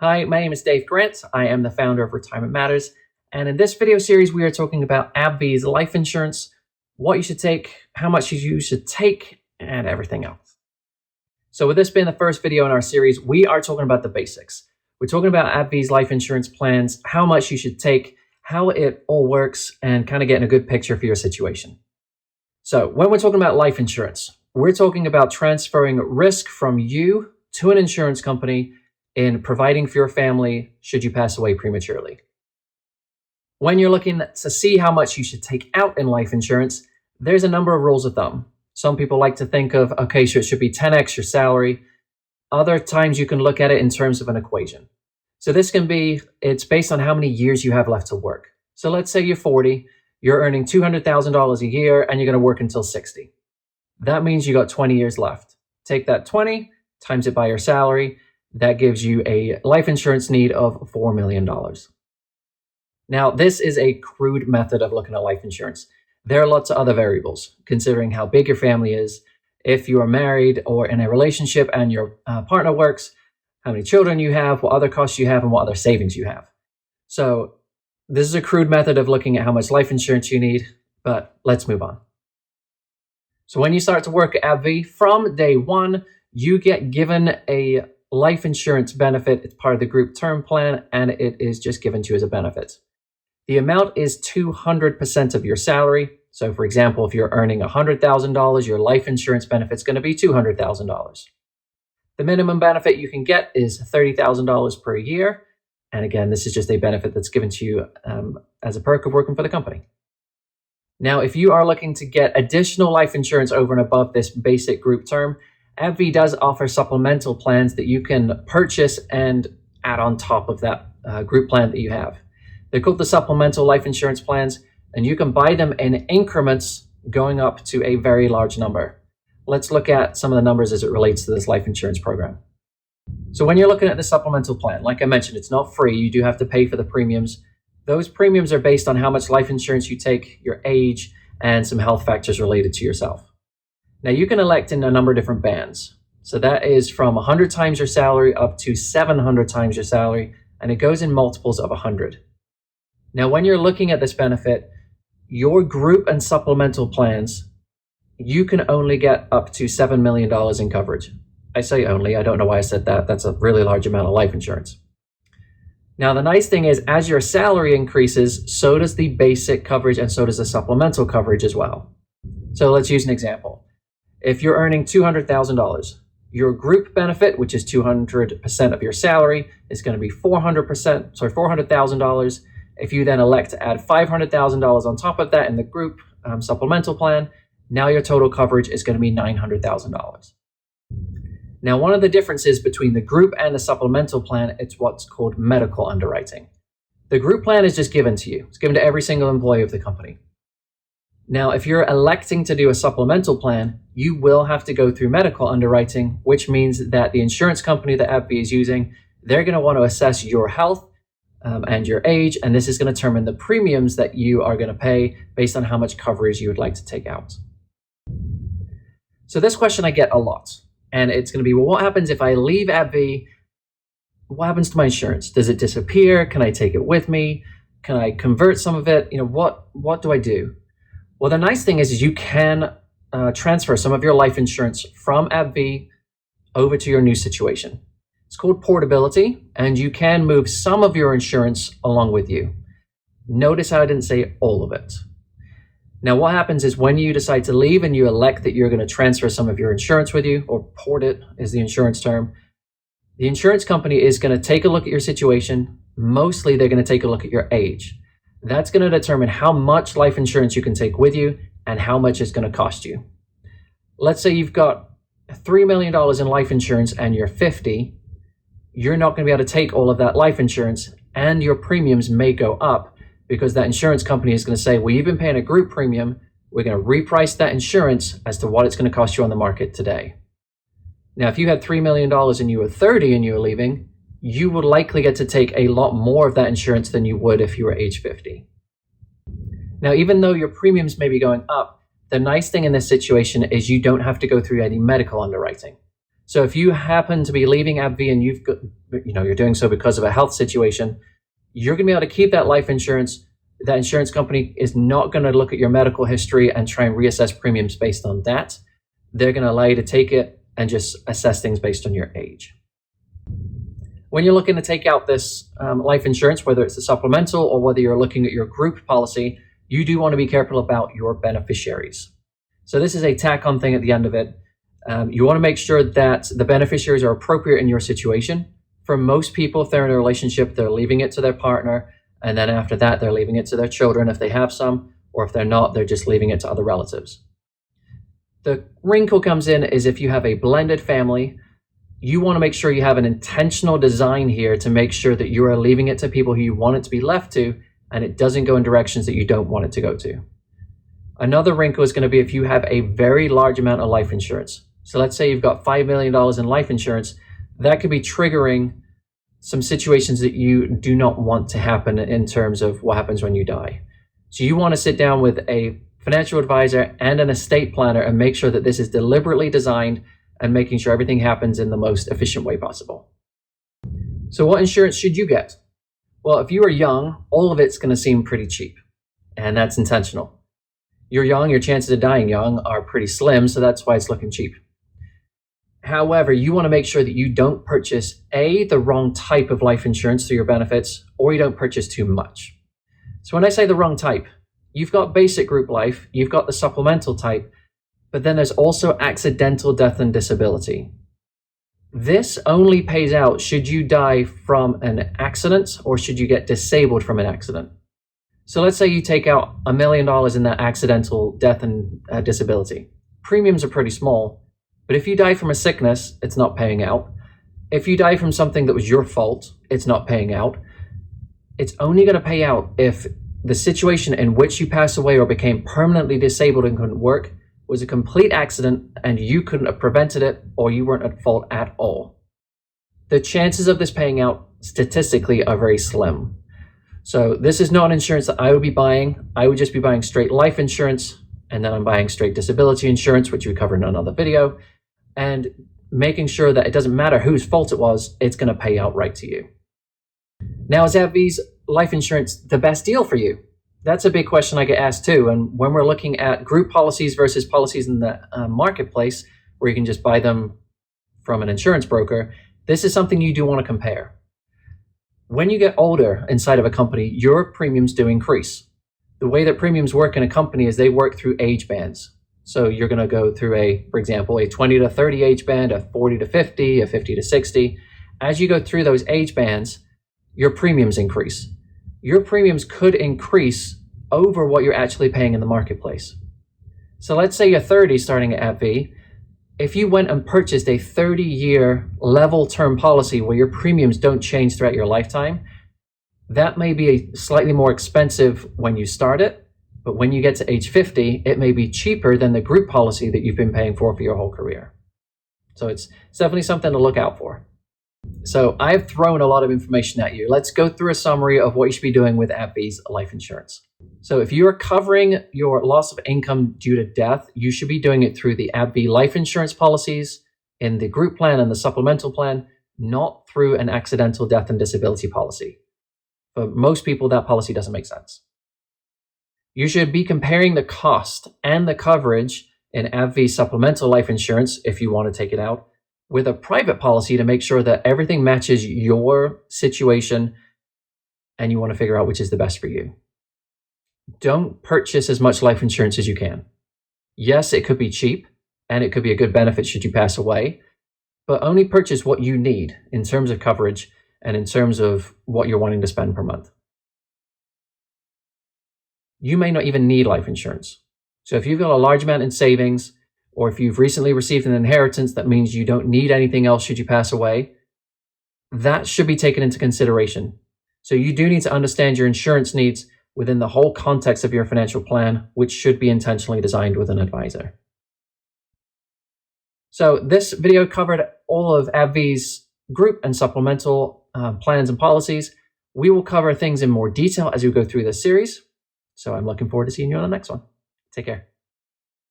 Hi, my name is Dave Grant. I am the founder of Retirement Matters. And in this video series, we are talking about AbbVie's life insurance, what you should take, how much you should take, and everything else. So with this being the first video in our series, we are talking about the basics. We're talking about AbbVie's life insurance plans, how much you should take, how it all works, and kind of getting a good picture for your situation. So when we're talking about life insurance, we're talking about transferring risk from you to an insurance company in providing for your family should you pass away prematurely. When you're looking to see how much you should take out in life insurance, there's a number of rules of thumb. Some people like to think of, okay, so it should be 10x your salary. Other times you can look at it in terms of an equation. So this can be, it's based on how many years you have left to work. So let's say you're 40, you're earning $200,000 a year and you're going to work until 60. That means you got 20 years left. Take that 20, times it by your salary. That gives you a life insurance need of $4 million. Now, this is a crude method of looking at life insurance. There are lots of other variables, considering how big your family is, if you are married or in a relationship and your partner works, how many children you have, what other costs you have, and what other savings you have. So this is a crude method of looking at how much life insurance you need, but let's move on. So when you start to work at AbbVie, from day one, you get given a life insurance benefit. It's part of the group term plan, and it is just given to you as a benefit. The amount is 200% of your salary. So for example, if you're earning $100,000, your life insurance benefit is going to be $200,000. The minimum benefit you can get is $30,000 per year. And again, this is just a benefit that's given to you as a perk of working for the company. Now, if you are looking to get additional life insurance over and above this basic group term, AbbVie does offer supplemental plans that you can purchase and add on top of that group plan that you have. They're called the supplemental life insurance plans, and you can buy them in increments going up to a very large number. Let's look at some of the numbers as it relates to this life insurance program. So when you're looking at the supplemental plan, like I mentioned, it's not free. You do have to pay for the premiums. Those premiums are based on how much life insurance you take, your age, and some health factors related to yourself. Now, you can elect in a number of different bands. So that is from 100 times your salary up to 700 times your salary, and it goes in multiples of 100. Now, when you're looking at this benefit, your group and supplemental plans, you can only get up to $7 million in coverage. I say only, I don't know why I said that. That's a really large amount of life insurance. Now, the nice thing is, as your salary increases, so does the basic coverage and so does the supplemental coverage as well. So let's use an example. If you're earning $200,000, your group benefit, which is 200% of your salary, is going to be $400,000. If you then elect to add $500,000 on top of that in the group supplemental plan, now your total coverage is going to be $900,000. Now, one of the differences between the group and the supplemental plan, it's what's called medical underwriting. The group plan is just given to you. It's given to every single employee of the company. Now, if you're electing to do a supplemental plan, you will have to go through medical underwriting, which means that the insurance company that AbbVie is using, they're going to want to assess your health and your age, and this is going to determine the premiums that you are going to pay based on how much coverage you would like to take out. So this question I get a lot, and it's going to be, well, what happens if I leave AbbVie? What happens to my insurance? Does it disappear? Can I take it with me? Can I convert some of it? What do I do? Well, the nice thing is you can transfer some of your life insurance from AbbVie over to your new situation. It's called portability, and you can move some of your insurance along with you. Notice how I didn't say all of it. Now, what happens is when you decide to leave and you elect that you're going to transfer some of your insurance with you, or port it is the insurance term, the insurance company is going to take a look at your situation. Mostly, they're going to take a look at your age. That's going to determine how much life insurance you can take with you and how much it's going to cost you. Let's say you've got $3 million in life insurance and you're 50. You're not going to be able to take all of that life insurance, and your premiums may go up because that insurance company is going to say, well, you've been paying a group premium. We're going to reprice that insurance as to what it's going to cost you on the market today. Now, if you had $3 million and you were 30 and you were leaving, you would likely get to take a lot more of that insurance than you would if you were age 50. Now, even though your premiums may be going up, the nice thing in this situation is you don't have to go through any medical underwriting. So if you happen to be leaving AbbVie and you've you're doing so because of a health situation, you're going to be able to keep that life insurance. That insurance company is not going to look at your medical history and try and reassess premiums based on that. They're going to allow you to take it and just assess things based on your age. When you're looking to take out this life insurance, whether it's a supplemental or whether you're looking at your group policy, you do want to be careful about your beneficiaries. So this is a tack-on thing at the end of it. You want to make sure that the beneficiaries are appropriate in your situation. For most people, if they're in a relationship, they're leaving it to their partner, and then after that, they're leaving it to their children if they have some, or if they're not, they're just leaving it to other relatives. The wrinkle comes in is if you have a blended family, you want to make sure you have an intentional design here to make sure that you are leaving it to people who you want it to be left to, and it doesn't go in directions that you don't want it to go to. Another wrinkle is going to be if you have a very large amount of life insurance. So let's say you've got $5 million in life insurance, that could be triggering some situations that you do not want to happen in terms of what happens when you die. So you want to sit down with a financial advisor and an estate planner and make sure that this is deliberately designed and making sure everything happens in the most efficient way possible. So what insurance should you get? Well, if you are young, all of it's going to seem pretty cheap, and that's intentional. You're young, your chances of dying young are pretty slim, so that's why it's looking cheap. However, you want to make sure that you don't purchase the wrong type of life insurance through your benefits, or you don't purchase too much. So when I say the wrong type, you've got basic group life, you've got the supplemental type, but then there's also accidental death and disability. This only pays out should you die from an accident or should you get disabled from an accident. So let's say you take out $1 million in that accidental death and disability. Premiums are pretty small, but if you die from a sickness, it's not paying out. If you die from something that was your fault, it's not paying out. It's only going to pay out if the situation in which you passed away or became permanently disabled and couldn't work was a complete accident and you couldn't have prevented it or you weren't at fault at all. The chances of this paying out statistically are very slim. So this is not an insurance that I would be buying. I would just be buying straight life insurance, and then I'm buying straight disability insurance, which we covered in another video, and making sure that it doesn't matter whose fault it was, it's going to pay out right to you. Now, is AbbVie's life insurance the best deal for you? That's a big question I get asked too. And when we're looking at group policies versus policies in the marketplace, where you can just buy them from an insurance broker, this is something you do want to compare. When you get older inside of a company, your premiums do increase. The way that premiums work in a company is they work through age bands. So you're going to go through for example, a 20 to 30 age band, a 40 to 50, a 50 to 60. As you go through those age bands, your premiums increase. Your premiums could increase over what you're actually paying in the marketplace. So let's say you're 30 starting at AbbVie. If you went and purchased a 30-year level term policy where your premiums don't change throughout your lifetime, that may be slightly more expensive when you start it, but when you get to age 50, it may be cheaper than the group policy that you've been paying for your whole career. So it's definitely something to look out for. So I've thrown a lot of information at you. Let's go through a summary of what you should be doing with AbbVie's life insurance. So if you are covering your loss of income due to death, you should be doing it through the AbbVie life insurance policies in the group plan and the supplemental plan, not through an accidental death and disability policy. For most people, that policy doesn't make sense. You should be comparing the cost and the coverage in AbbVie supplemental life insurance, if you want to take it out, with a private policy to make sure that everything matches your situation and you want to figure out which is the best for you. Don't purchase as much life insurance as you can. Yes, it could be cheap and it could be a good benefit should you pass away, but only purchase what you need in terms of coverage and in terms of what you're wanting to spend per month. You may not even need life insurance. So if you've got a large amount in savings, or if you've recently received an inheritance that means you don't need anything else should you pass away, that should be taken into consideration. So you do need to understand your insurance needs within the whole context of your financial plan, which should be intentionally designed with an advisor. So this video covered all of AbbVie's group and supplemental plans and policies. We will cover things in more detail as we go through this series. So I'm looking forward to seeing you on the next one. Take care.